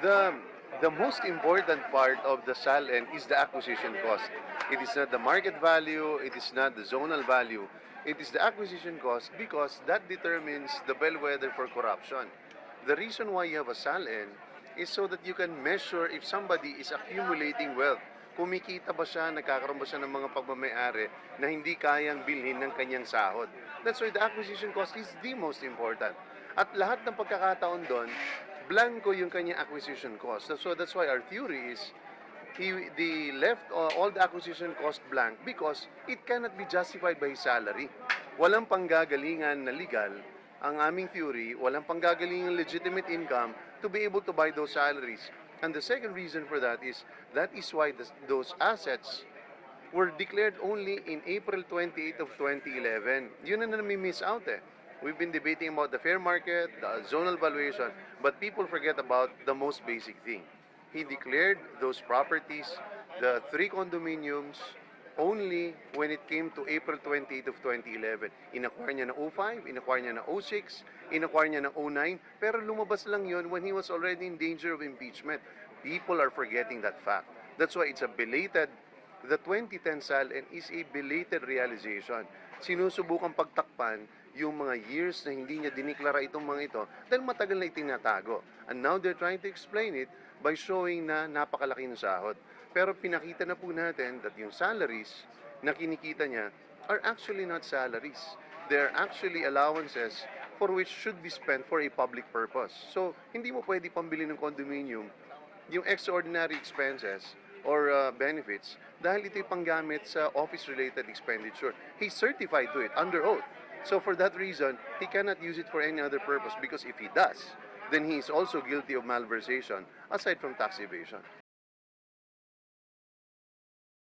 The the most important part of the SALN is the acquisition cost. It is not the market value, it is not the zonal value. It is the acquisition cost because that determines the bellwether for corruption. The reason why you have a SALN is so that you can measure if somebody is accumulating wealth. Kumikita ba siya, nagkakaroon ba siya ng mga pagmamayari na hindi kayang bilhin ng kanyang sahod. That's why the acquisition cost is the most important. At lahat ng pagkakataon doon, blanco yung kanyang acquisition cost. So that's why our theory is they left all the acquisition cost blank because it cannot be justified by his salary. Walang panggagalingan na legal ang aming theory, walang panggagalingan legitimate income to be able to buy those salaries. And the second reason for that is why those assets were declared only in April 28 of 2011. Yun na nami-miss out eh. We've been debating about the fair market, the zonal valuation, but people forget about the most basic thing. He declared those properties, the 3 condominiums, only when it came to April 28 of 2011. Inacquire niya ng 05, inacquire niya ng 06, inacquire niya ng 09, pero lumabas lang yun when he was already in danger of impeachment. People are forgetting that fact. That's why it's a belated, the 2010 SALN is a belated realization. Sinusubukang pagtakpan yung mga years na hindi niya diniklara itong mga ito dahil matagal na itinatago. And now they're trying to explain it by showing na napakalaki ng sahod. Pero pinakita na po natin that yung salaries na kinikita niya are actually not salaries. They're actually allowances for which should be spent for a public purpose. So, hindi mo pwede pambili ng condominium yung extraordinary expenses or benefits dahil ito'y panggamit sa office-related expenditure. He's certified to it under oath. So for that reason, he cannot use it for any other purpose because if he does, then he is also guilty of malversation aside from tax evasion.